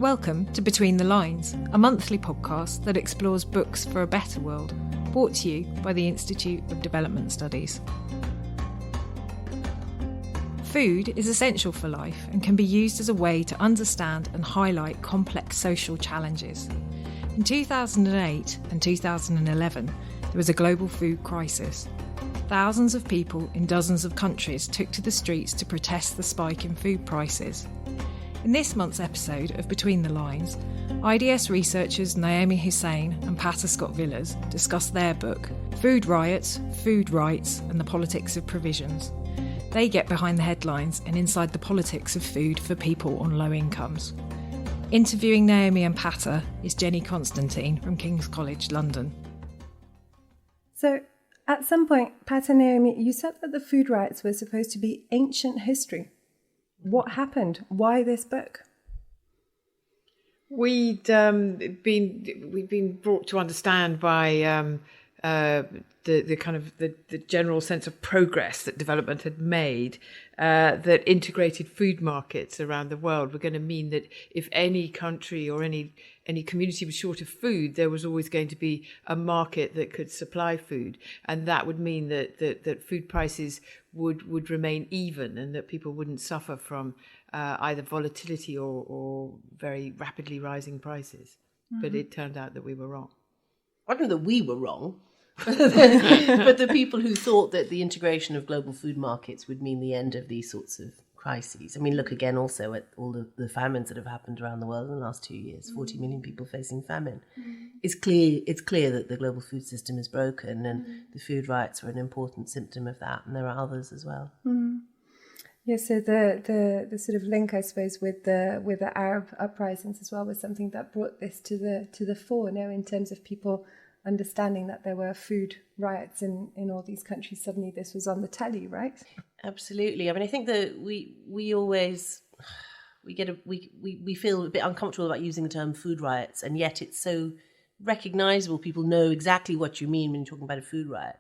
Welcome to Between the Lines, a monthly podcast that explores books for a better world, brought to you by the Institute of Development Studies. Food is essential for life and can be used as a way to understand and highlight complex social challenges. In 2008 and 2011, there was a global food crisis. Thousands of people in dozens of countries took to the streets to protest the spike in food prices. In this month's episode of Between the Lines, IDS researchers Naomi Hossain and Patta Scott-Villiers discuss their book, Food Riots, Food Rights and the Politics of Provisions. They get behind the headlines and inside the politics of food for people on low incomes. Interviewing Naomi and Patta is Jenny Constantine from King's College London. So, at some point, Patta and Naomi, you said that the food riots were supposed to be ancient history. What happened? Why this book? We've been brought to understand by the kind of the general sense of progress that development had made, that integrated food markets around the world were going to mean that if any country or any community was short of food, there was always going to be a market that could supply food, and that would mean that food prices would remain even, and that people wouldn't suffer from either volatility or very rapidly rising prices. Mm-hmm. But it turned out that we were wrong. I don't know that we were wrong, but the people who thought that the integration of global food markets would mean the end of these sorts of crises. I mean, look again also at all the famines that have happened around the world in the last 2 years, 40 million people facing famine. It's clear that the global food system is broken, and the food riots were an important symptom of that, and there are others as well. Yeah, so the sort of link, I suppose, with the Arab uprisings as well was something that brought this to the fore, now in terms of people understanding that there were food riots in all these countries. Suddenly this was on the telly, right? Absolutely. I mean, I think that we always we feel a bit uncomfortable about using the term food riots, and yet it's so recognizable. People know exactly what you mean when you're talking about a food riot.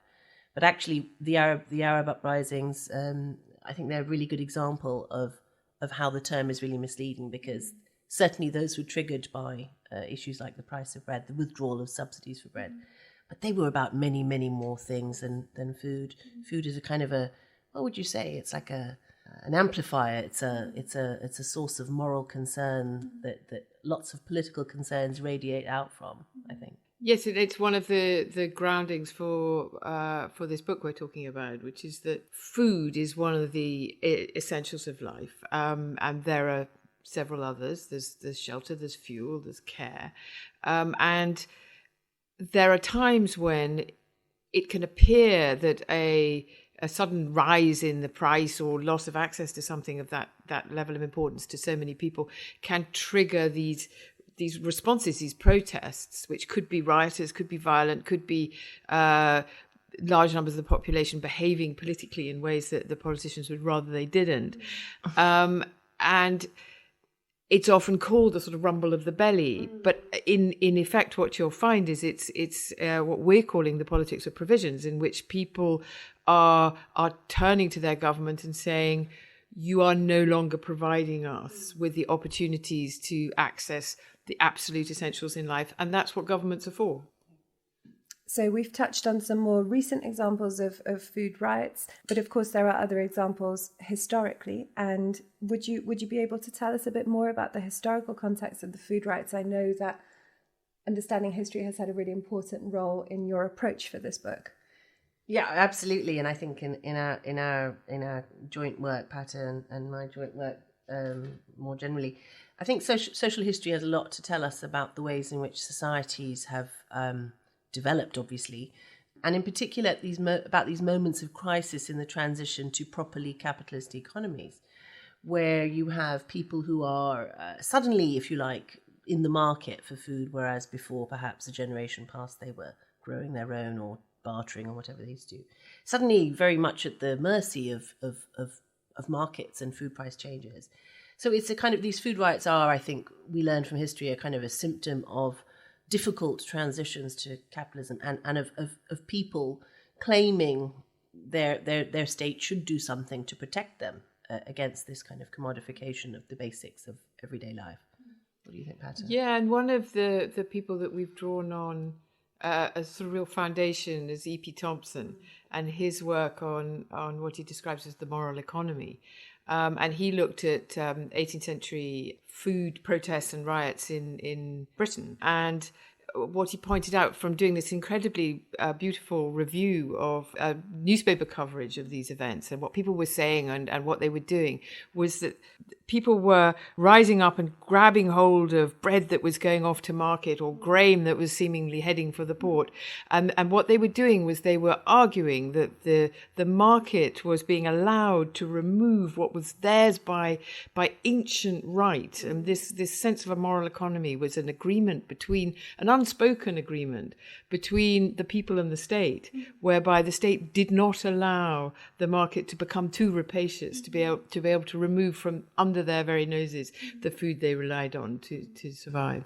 But actually, the Arab uprisings, I think they're a really good example of how the term is really misleading, because certainly those were triggered by issues like the price of bread, the withdrawal of subsidies for bread. But they were about many, many more things than food. Food is a kind of what would you say? It's like an amplifier. It's a source of moral concern that lots of political concerns radiate out from, I think. Yes, it's one of the groundings for this book we're talking about, which is that food is one of the essentials of life, and there are several others. There's shelter, there's fuel, there's care, and there are times when it can appear that a sudden rise in the price or loss of access to something of that level of importance to so many people can trigger these responses, these protests, which could be riotous, could be violent, could be large numbers of the population behaving politically in ways that the politicians would rather they didn't. And it's often called the sort of rumble of the belly, but in effect, what you'll find is it's what we're calling the politics of provisions, in which people are turning to their government and saying, you are no longer providing us with the opportunities to access the absolute essentials in life, and that's what governments are for. So we've touched on some more recent examples of food riots, but of course there are other examples historically. And would you be able to tell us a bit more about the historical context of the food riots? I know that understanding history has had a really important role in your approach for this book. Yeah, absolutely. And I think in our joint work, Patta and my joint work more generally, I think social history has a lot to tell us about the ways in which societies have developed, obviously, and in particular about these moments of crisis in the transition to properly capitalist economies, where you have people who are suddenly, if you like, in the market for food, whereas before perhaps a generation past they were growing their own or bartering or whatever they used to do. Suddenly very much at the mercy of markets and food price changes. So it's a kind of, these food riots are, I think, we learned from history, a kind of a symptom of difficult transitions to capitalism and of people claiming their state should do something to protect them against this kind of commodification of the basics of everyday life. What do you think, Patta? Yeah, and one of the people that we've drawn on as sort of real foundation is E.P. Thompson and his work on what he describes as the moral economy. And he looked at 18th century food protests and riots in Britain. And what he pointed out from doing this incredibly beautiful review of newspaper coverage of these events and what people were saying and what they were doing was that people were rising up and grabbing hold of bread that was going off to market or grain that was seemingly heading for the port. And what they were doing was they were arguing that the market was being allowed to remove what was theirs by ancient right. And this sense of a moral economy was an agreement between an unspoken agreement between the people and the state, whereby the state did not allow the market to become too rapacious, to be able to remove from under their very noses the food they relied on to survive.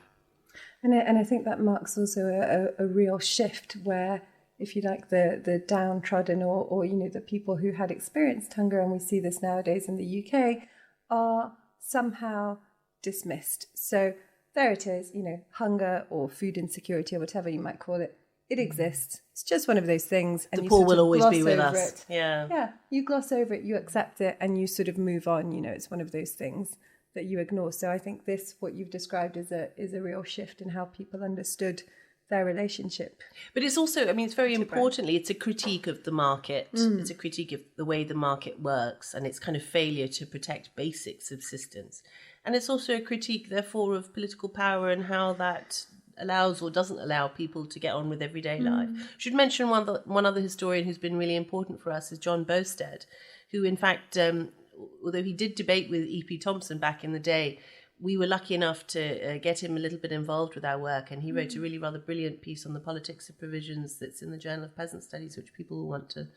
And I think that marks also a real shift where, if you like, the downtrodden or the people who had experienced hunger, and we see this nowadays in the UK, are somehow dismissed. So there it is, hunger or food insecurity or whatever you might call it. It exists. It's just one of those things. And the poor will always be with us. It. Yeah. You gloss over it, you accept it, and you sort of move on. It's one of those things that you ignore. So I think what you've described is a real shift in how people understood their relationship. But it's also, it's very importantly, it's a critique of the market. It's a critique of the way the market works and its kind of failure to protect basic subsistence. And it's also a critique, therefore, of political power and how that allows or doesn't allow people to get on with everyday life. Should mention one other historian who's been really important for us is John Bowstead, who, in fact, although he did debate with E.P. Thompson back in the day, we were lucky enough to get him a little bit involved with our work, and he wrote a really rather brilliant piece on the politics of provisions that's in the Journal of Peasant Studies, which people will want to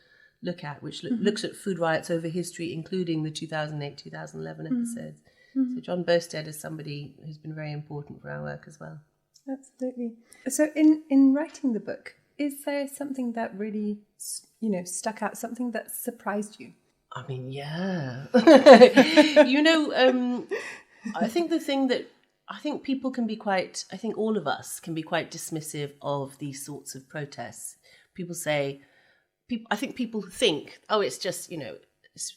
look at, which looks at food riots over history, including the 2008-2011 episodes. So John Bowstead is somebody who's been very important for our work as well. Absolutely. So in writing the book, is there something that really, stuck out, something that surprised you? Yeah. I think the thing that people can be all of us can be quite dismissive of these sorts of protests. People think, oh, it's just, it's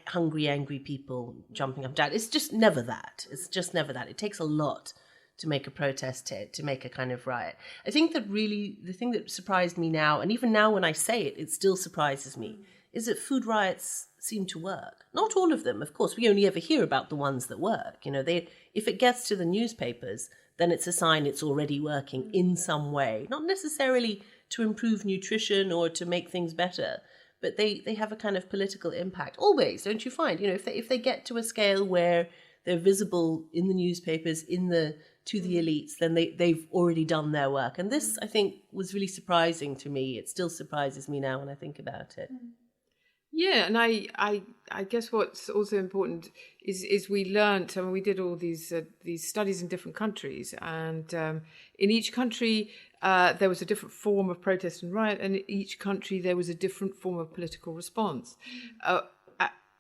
hungry, angry people jumping up and down. It's just never that. It takes a lot to make a protest, to make a kind of riot. I think that really the thing that surprised me now, and even now when I say it, it still surprises me, is that food riots seem to work. Not all of them, of course. We only ever hear about the ones that work. If it gets to the newspapers, then it's a sign it's already working in some way. Not necessarily to improve nutrition or to make things better, but they have a kind of political impact. Always, don't you find? If they get to a scale where they're visible in the newspapers, to the elites, then they've already done their work. And this, I think, was really surprising to me. It still surprises me now when I think about it. Yeah, and I guess what's also important is we learnt, we did all these studies in different countries, and in each country there was a different form of protest and riot, and in each country there was a different form of political response.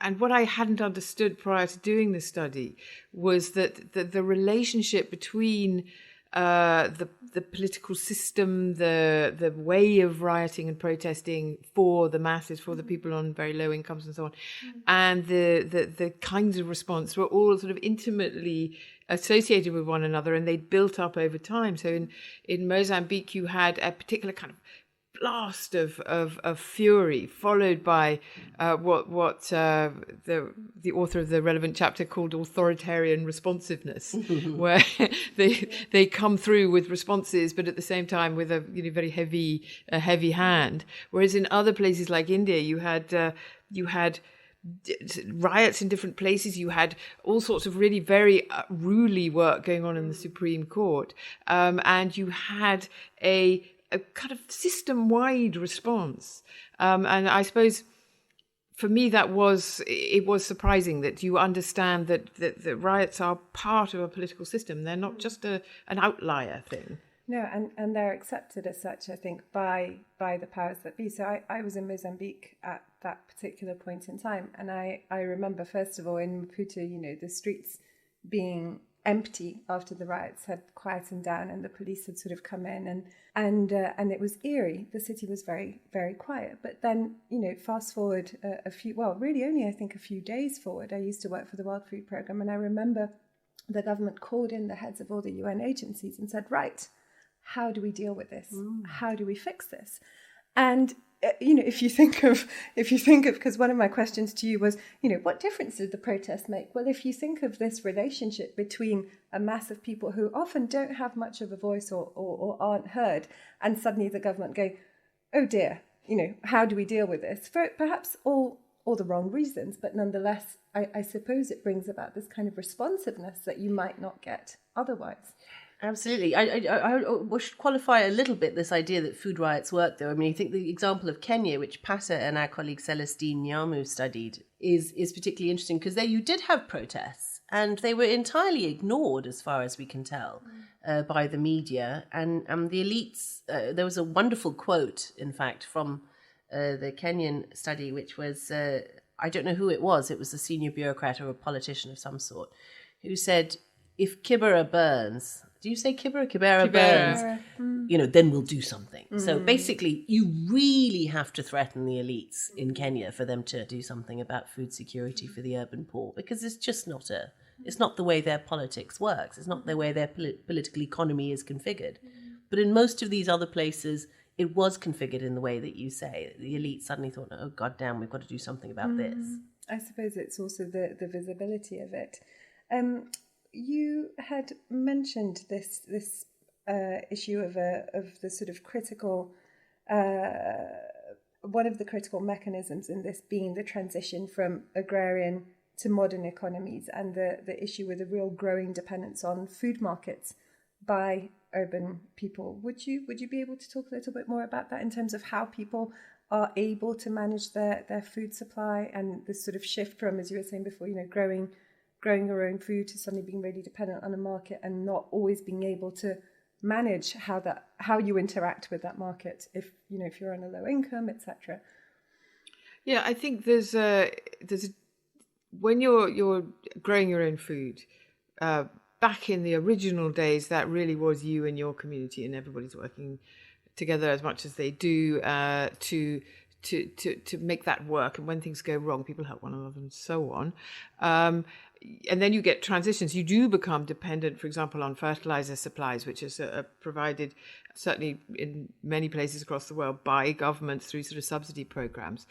And what I hadn't understood prior to doing this study was that the relationship between the political system, the way of rioting and protesting for the masses, for the people on very low incomes and so on, and the kinds of response were all sort of intimately associated with one another, and they'd built up over time. So in Mozambique, you had a particular kind of blast of fury, followed by what the author of the relevant chapter called authoritarian responsiveness, where they come through with responses, but at the same time with a very heavy hand. Whereas in other places like India, you had riots in different places. You had all sorts of really very ruly work going on in the Supreme Court, and you had a kind of system-wide response. And I suppose for me it was surprising that you understand that the riots are part of a political system. They're not just an outlier thing. No, and they're accepted as such, I think, by the powers that be. So I was in Mozambique at that particular point in time, and I remember, first of all, in Maputo, the streets being empty after the riots had quietened down and the police had sort of come in, and it was eerie. The city was very, very quiet. But then, fast forward a few days forward, I used to work for the World Food Programme, and I remember the government called in the heads of all the UN agencies and said, right, how do we deal with this? How do we fix this? And if you think of, because one of my questions to you was, what difference did the protest make? Well, if you think of this relationship between a mass of people who often don't have much of a voice or aren't heard, and suddenly the government go, oh dear, how do we deal with this? For perhaps all the wrong reasons, but nonetheless, I suppose it brings about this kind of responsiveness that you might not get otherwise. Absolutely. I should qualify a little bit this idea that food riots work, though. I mean, I think the example of Kenya, which Patta and our colleague Celestine Nyamu studied, is particularly interesting, because there you did have protests, and they were entirely ignored, as far as we can tell, by the media. And the elites, there was a wonderful quote, in fact, from the Kenyan study, which was, I don't know who it was a senior bureaucrat or a politician of some sort, who said, if Kibera burns, do you say Kibera? Kibera burns, then we'll do something. So basically, you really have to threaten the elites in Kenya for them to do something about food security for the urban poor, because it's just not it's not the way their politics works. It's not the way their political economy is configured. But in most of these other places, it was configured in the way that you say. The elite suddenly thought, oh, goddamn, we've got to do something about this. I suppose it's also the visibility of it. You had mentioned this issue of the sort of critical, one of the critical mechanisms in this being the transition from agrarian to modern economies, and the issue with a real growing dependence on food markets by urban people. Would you be able to talk a little bit more about that in terms of how people are able to manage their food supply, and this sort of shift from, as you were saying before, growing your own food to suddenly being really dependent on a market and not always being able to manage how you interact with that market if you're on a low income, etc. Yeah, I think there's when you're growing your own food, back in the original days, that really was you and your community, and everybody's working together as much as they do to make that work. And when things go wrong, people help one another and so on. And then you get transitions. You do become dependent, for example, on fertilizer supplies, which is provided certainly in many places across the world by governments through sort of subsidy programs.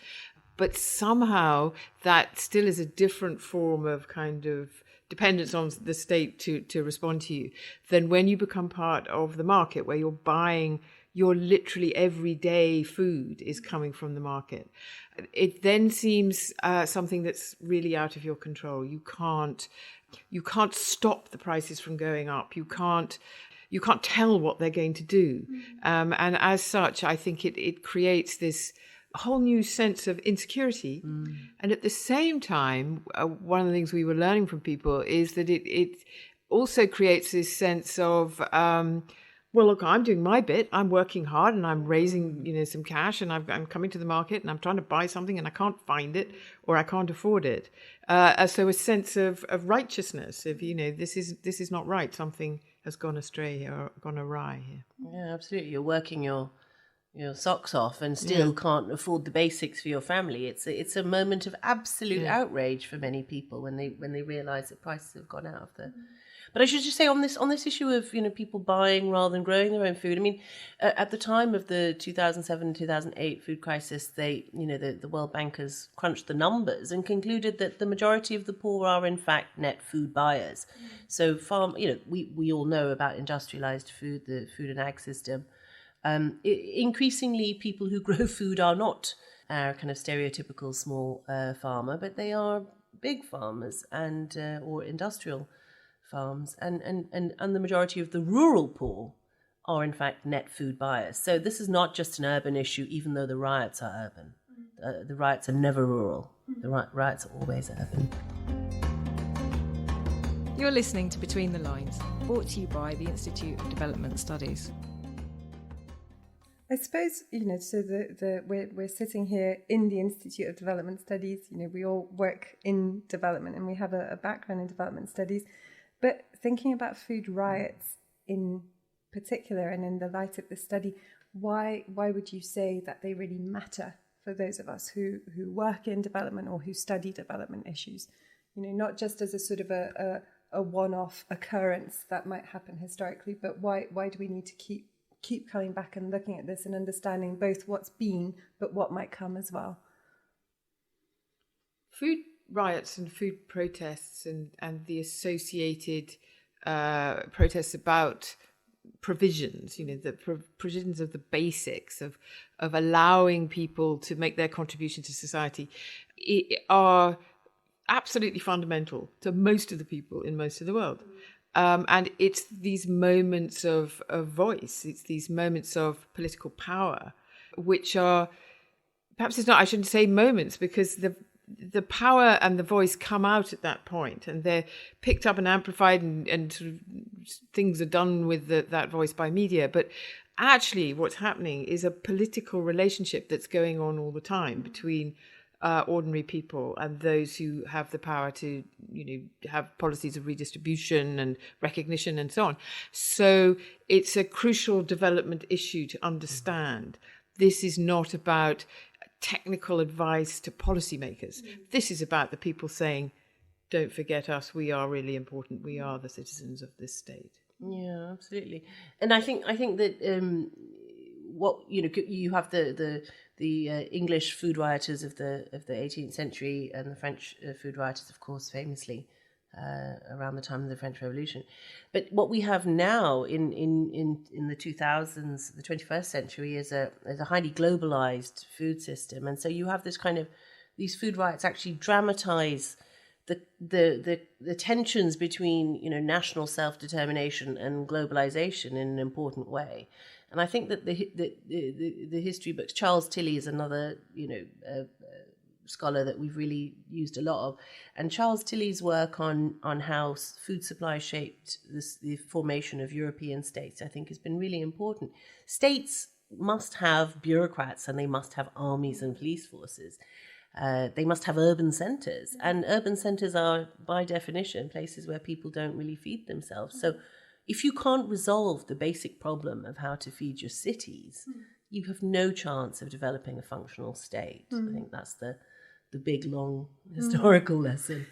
But somehow that still is a different form of kind of dependence on the state to respond to you than when you become part of the market, where you're buying your literally everyday food is coming from the market. It then seems something that's really out of your control. You can't stop the prices from going up. You can't tell what they're going to do. And as such, I think it creates this whole new sense of insecurity. And at the same time, one of the things we were learning from people is that it also creates this sense of, well, look, I'm doing my bit. I'm working hard and I'm raising, some cash, and I'm coming to the market and I'm trying to buy something and I can't find it or I can't afford it. So a sense of righteousness, of, this is not right. Something has gone astray here or gone awry here. Yeah, absolutely. You're working your socks off and still can't afford the basics for your family. It's a moment of absolute outrage for many people when they realise that prices have gone out of the. But I should just say on this issue of people buying rather than growing their own food. I mean, at the time of the 2007-2008 food crisis, the World Bankers crunched the numbers and concluded that the majority of the poor are in fact net food buyers. So we all know about industrialised food, the food and ag system. Increasingly, people who grow food are not our kind of stereotypical small farmer, but they are big farmers and or industrial farms, and the majority of the rural poor are in fact net food buyers. So this is not just an urban issue, even though the riots are urban. The riots are never rural. The riots are always urban. You're listening to Between the Lines, brought to you by the Institute of Development Studies. I suppose, so we're sitting here in the Institute of Development Studies. We all work in development and we have a background in development studies. But thinking about food riots in particular, and in the light of the study, why would you say that they really matter for those of us who work in development or who study development issues? Not just as a sort of a one-off occurrence that might happen historically, but why do we need to keep coming back and looking at this and understanding both what's been, but what might come as well? Food riots and food protests and the associated protests about provisions, the provisions of the basics of allowing people to make their contribution to society are absolutely fundamental to most of the people in most of the world. And it's these moments of voice, it's these moments of political power, which are, perhaps it's not, I shouldn't say moments, because the power and the voice come out at that point, and they're picked up and amplified, and sort of things are done with that voice by media. But actually what's happening is a political relationship that's going on all the time between ordinary people and those who have the power to, have policies of redistribution and recognition and so on. So it's a crucial development issue to understand. This is not about technical advice to policymakers. This is about the people saying, don't forget us, we are really important, we are the citizens of this state. Yeah, absolutely. And I think that what you have the English food rioters of the 18th century, and the French food rioters, of course, famously around the time of the French Revolution. But what we have now in the 2000s, the 21st century, is a highly globalized food system, and so you have this kind of, these food riots actually dramatize the tensions between national self-determination and globalization in an important way. And I think that the history books, Charles Tilley is another scholar that we've really used a lot of, and Charles Tilley's work on how food supply shaped the formation of European states, I think, has been really important. States must have bureaucrats, and they must have armies and police forces. They must have urban centres, and urban centres are, by definition, places where people don't really feed themselves. So if you can't resolve the basic problem of how to feed your cities, you have no chance of developing a functional state. I think that's the big, long historical lesson.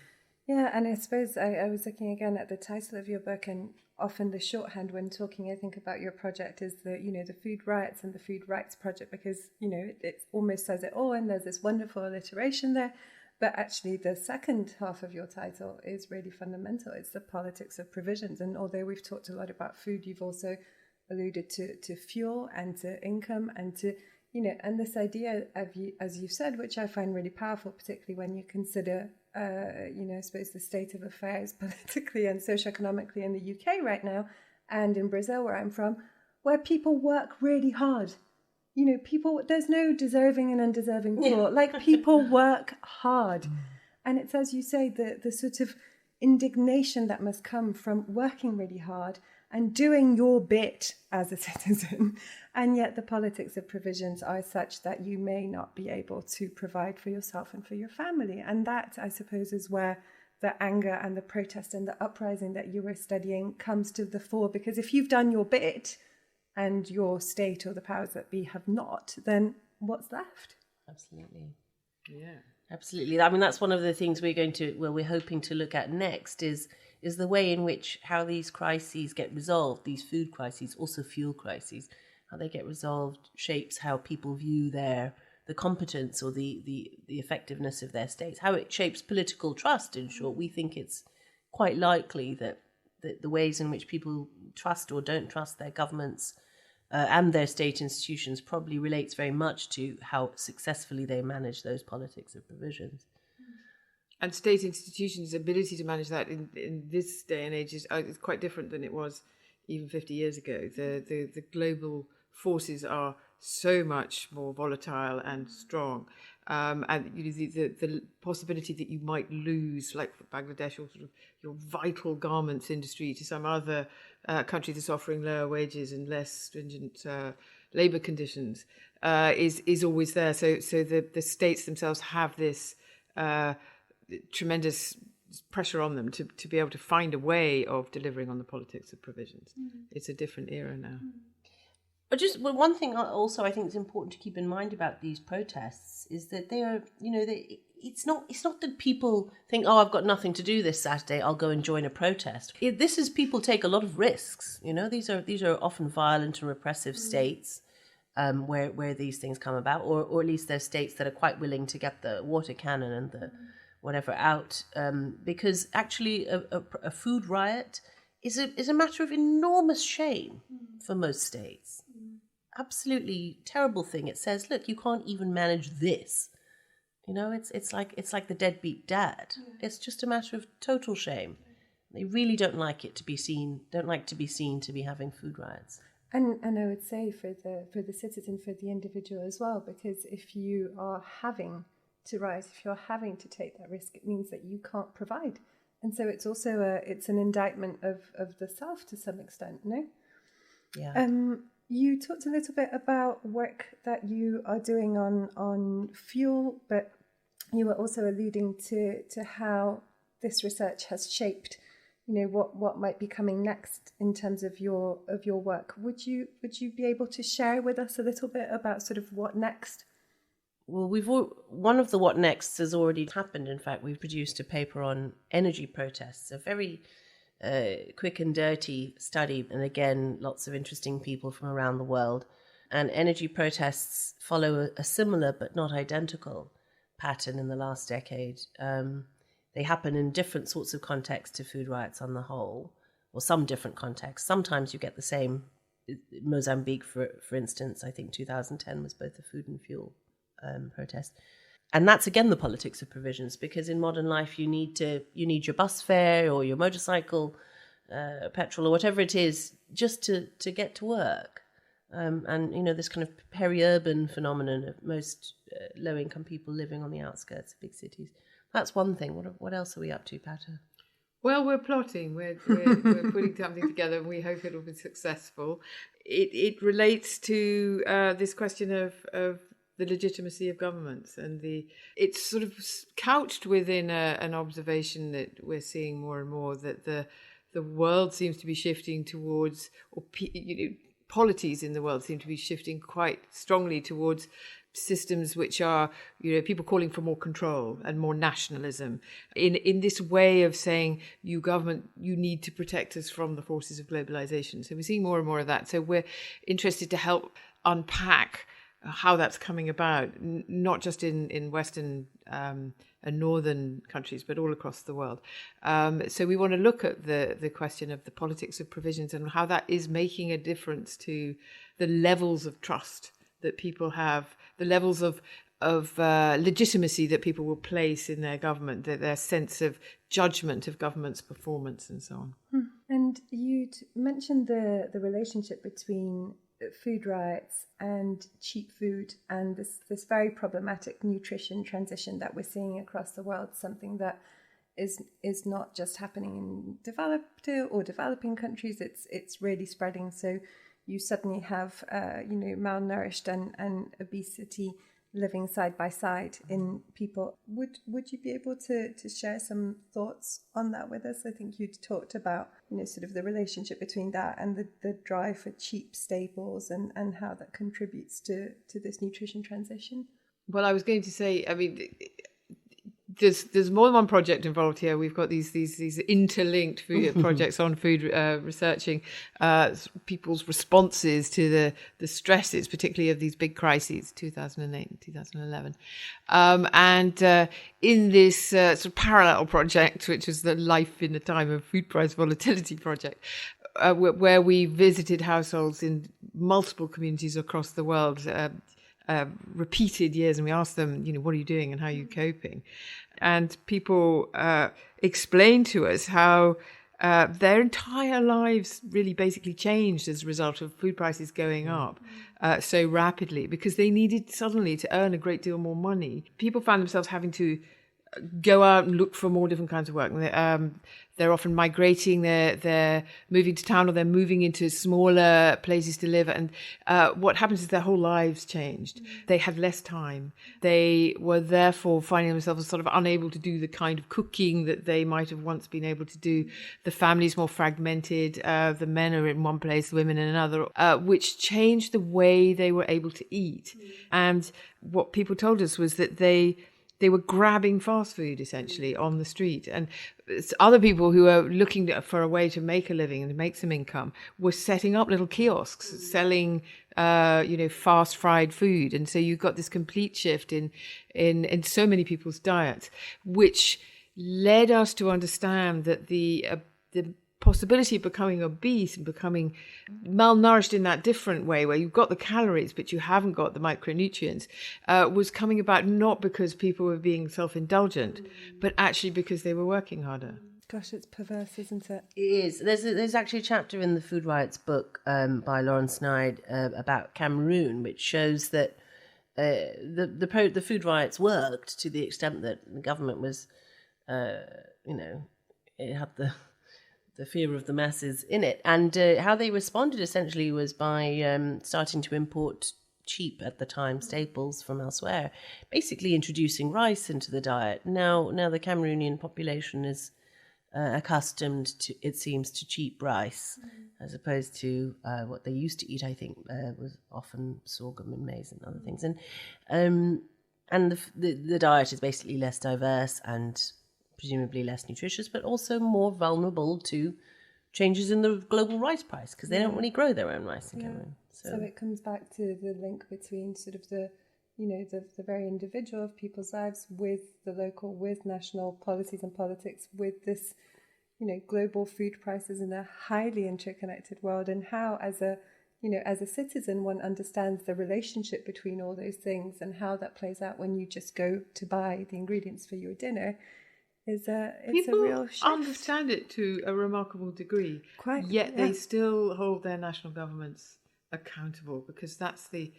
Yeah, and I suppose I was looking again at the title of your book, and often the shorthand when talking, I think, about your project is the Food Riots and the Food Rights Project, because, it almost says it all, and there's this wonderful alliteration there. But actually, the second half of your title is really fundamental. It's the politics of provisions. And although we've talked a lot about food, you've also alluded to fuel and to income and to, and this idea of, as you've said, which I find really powerful, particularly when you consider, I suppose the state of affairs politically and socioeconomically in the UK right now, and in Brazil, where I'm from, where people work really hard. People, there's no deserving and undeserving poor. Like, people work hard. And it's, as you say, the sort of indignation that must come from working really hard and doing your bit as a citizen. And yet the politics of provisions are such that you may not be able to provide for yourself and for your family. And that, I suppose, is where the anger and the protest and the uprising that you were studying comes to the fore. Because if you've done your bit, and your state or the powers that be have not, then what's left? Absolutely. Yeah. Absolutely. I mean, that's one of the things we're hoping to look at next is the way in which how these crises get resolved, these food crises, also fuel crises, how they get resolved shapes how people view the competence or the effectiveness of their states, how it shapes political trust, in short. We think it's quite likely that the ways in which people trust or don't trust their governments and their state institutions probably relates very much to how successfully they manage those politics of provisions. And state institutions' ability to manage that in this day and age is quite different than it was even 50 years ago. The global forces are so much more volatile and strong. And the possibility that you might lose, like Bangladesh, or sort of your vital garments industry to some other country that's offering lower wages and less stringent labour conditions is always there. So the states themselves have this tremendous pressure on them to be able to find a way of delivering on the politics of provisions. It's a different era now. But just one thing also I think is important to keep in mind about these protests is that they are, it's not that people think, oh, I've got nothing to do this Saturday, I'll go and join a protest. This is people take a lot of risks. These are often violent and repressive states where these things come about, or at least they're states that are quite willing to get the water cannon and the whatever out, because actually a food riot is a matter of enormous shame for most states. Absolutely terrible thing. It says, look, you can't even manage this. It's like the deadbeat dad. It's just a matter of total shame. They really don't like to be seen to be having food riots. And I would say for the citizen, for the individual as well, because if you are having to rise, if you're having to take that risk, it means that you can't provide. And so it's also it's an indictment of the self to some extent, no? Yeah. You talked a little bit about work that you are doing on fuel, but you were also alluding to how this research has shaped, what might be coming next in terms of your work. Would you be able to share with us a little bit about sort of what next? Well, one of the what nexts has already happened. In fact, we've produced a paper on energy protests, a very quick and dirty study, and again, lots of interesting people from around the world. And energy protests follow a similar but not identical pattern in the last decade. They happen in different sorts of contexts to food riots on the whole, or some different contexts. Sometimes you get the same. Mozambique, for instance, I think 2010 was both a food and fuel protest. And that's again the politics of provisions, because in modern life you need your bus fare or your motorcycle petrol or whatever it is just to get to work. And this kind of peri-urban phenomenon of most low-income people living on the outskirts of big cities. That's one thing. What else are we up to, Patta? Well, we're plotting. We're putting something together, and we hope it will be successful. It relates to this question of the legitimacy of governments, and it's sort of couched within an observation that we're seeing more and more, that the world seems to be shifting towards, or polities in the world seem to be shifting quite strongly towards systems which are, people calling for more control and more nationalism in this way of saying, you government, you need to protect us from the forces of globalization. So we're seeing more and more of that. So we're interested to help unpack how that's coming about, not just in Western and Northern countries, but all across the world. So we want to look at the question of the politics of provisions and how that is making a difference to the levels of trust that people have, the levels of legitimacy that people will place in their government, their sense of judgment of government's performance and so on. And you'd mentioned the relationship between food riots and cheap food and this very problematic nutrition transition that we're seeing across the world, something that is not just happening in developed or developing countries, it's really spreading. So you suddenly have malnourished and obesity living side by side in people. Would you be able to share some thoughts on that with us? I think you'd talked about sort of the relationship between that and the drive for cheap staples and how that contributes to this nutrition transition. Well, I was going to say, there's more than one project involved here. We've got these interlinked food projects on food, researching people's responses to the stresses, particularly of these big crises, 2008 and 2011. And in this sort of parallel project, which was the Life in the Time of Food Price Volatility project, where we visited households in multiple communities across the world, repeated years, and we asked them, what are you doing and how are you coping? And people explained to us how their entire lives really basically changed as a result of food prices going up so rapidly, because they needed suddenly to earn a great deal more money. People found themselves having to go out and look for more different kinds of work. They're often migrating, they're moving to town, or they're moving into smaller places to live. And what happens is their whole lives changed. They had less time. They were therefore finding themselves sort of unable to do the kind of cooking that they might have once been able to do. The family's more fragmented. The men are in one place, the women in another, which changed the way they were able to eat. And what people told us was that they were grabbing fast food essentially on the street, and other people who are looking for a way to make a living and to make some income were setting up little kiosks selling fast fried food. And so you've got this complete shift in so many people's diets, which led us to understand that the possibility of becoming obese and becoming malnourished in that different way, where you've got the calories but you haven't got the micronutrients, was coming about not because people were being self-indulgent, but actually because they were working harder. Gosh, it's perverse, isn't it? It is. There's actually a chapter in the Food Riots book by Lauren Snyde about Cameroon, which shows that the Food Riots worked to the extent that the government was, it had the fear of the masses in it. And how they responded essentially was by starting to import cheap at the time staples from elsewhere, basically introducing rice into the diet. Now the Cameroonian population is accustomed to, it seems, to cheap rice, as opposed to what they used to eat, I think, was often sorghum and maize and other things. And the diet is basically less diverse and presumably less nutritious, but also more vulnerable to changes in the global rice price, because they don't really grow their own rice in Cameroon. So it comes back to the link between sort of the very individual of people's lives with the local, with national policies and politics, with this, global food prices in a highly interconnected world, and how as a citizen one understands the relationship between all those things, and how that plays out when you just go to buy the ingredients for your dinner. It's a real shift. People understand it to a remarkable degree, yet they still hold their national governments accountable, because that's the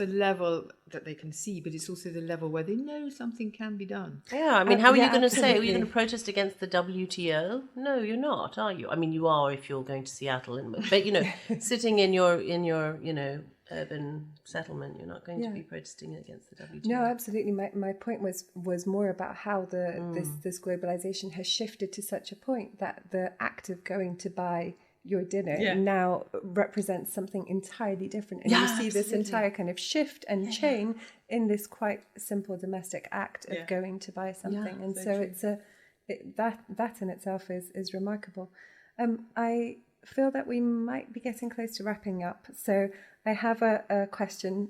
level that they can see, but it's also the level where they know something can be done. Yeah, I mean, how are you going to say? Are you going to protest against the WTO? No, you're not, are you? I mean, you are if you're going to Seattle, but sitting in your urban settlement, you're not going to be protesting against the WTO. No, absolutely. My point was more about how this globalization has shifted to such a point that the act of going to buy your dinner now represents something entirely different, and you see this entire kind of shift and chain in this quite simple domestic act of going to buy something. And so that in itself is remarkable. I feel that we might be getting close to wrapping up, so I have a question.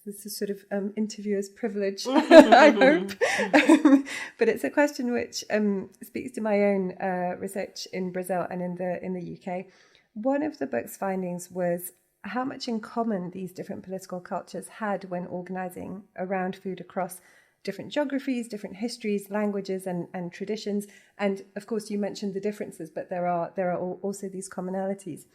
This is sort of interviewer's privilege, I hope. But it's a question which speaks to my own research in Brazil and in the UK. One of the book's findings was how much in common these different political cultures had when organising around food across different geographies, different histories, languages and traditions. And of course, you mentioned the differences, but there are also these commonalities.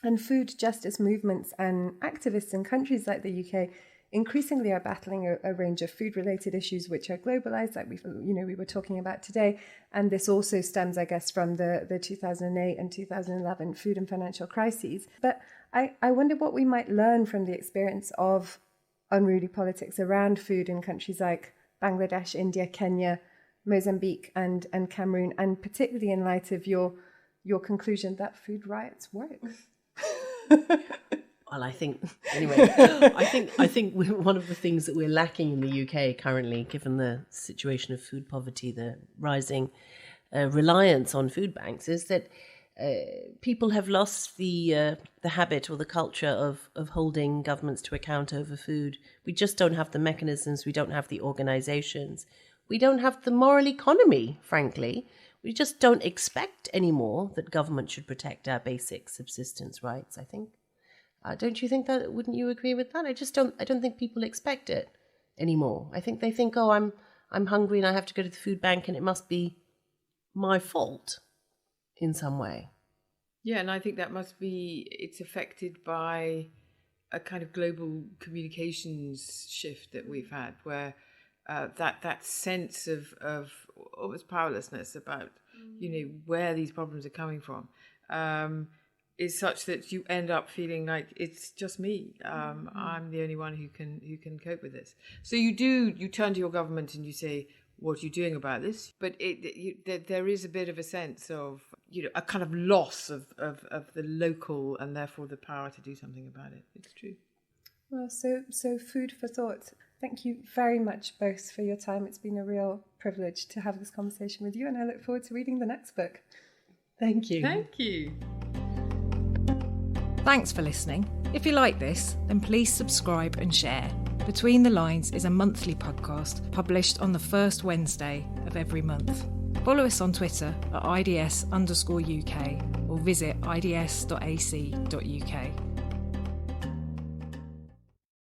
And food justice movements and activists in countries like the UK increasingly are battling a range of food-related issues which are globalized, like we were talking about today. And this also stems, I guess, from the 2008 and 2011 food and financial crises. But I wonder what we might learn from the experience of unruly politics around food in countries like Bangladesh, India, Kenya, Mozambique and Cameroon, and particularly in light of your conclusion that food riots work. Well, I think one of the things that we're lacking in the UK currently, given the situation of food poverty, the rising reliance on food banks, is that people have lost the habit or the culture of holding governments to account over food. We just don't have the mechanisms. We don't have the organizations. We don't have the moral economy, frankly. We just don't expect anymore that government should protect our basic subsistence rights, I think. Don't you think that? Wouldn't you agree with that? I don't think people expect it anymore. I think they think, oh, I'm hungry and I have to go to the food bank and it must be my fault in some way. Yeah, and I think that it's affected by a kind of global communications shift that we've had, where that sense of almost powerlessness about where these problems are coming from, is such that you end up feeling like it's just me. I'm the only one who can cope with this. So you turn to your government and you say, what are you doing about this? But there is a bit of a sense of a kind of loss of the local and therefore the power to do something about it. It's true. Well, so food for thought. Thank you very much both for your time. It's been a real privilege to have this conversation with you, and I look forward to reading the next book. Thank you. Thank you. Thanks for listening. If you like this, then please subscribe and share. Between the Lines is a monthly podcast published on the first Wednesday of every month. Follow us on Twitter at IDS_UK or visit ids.ac.uk.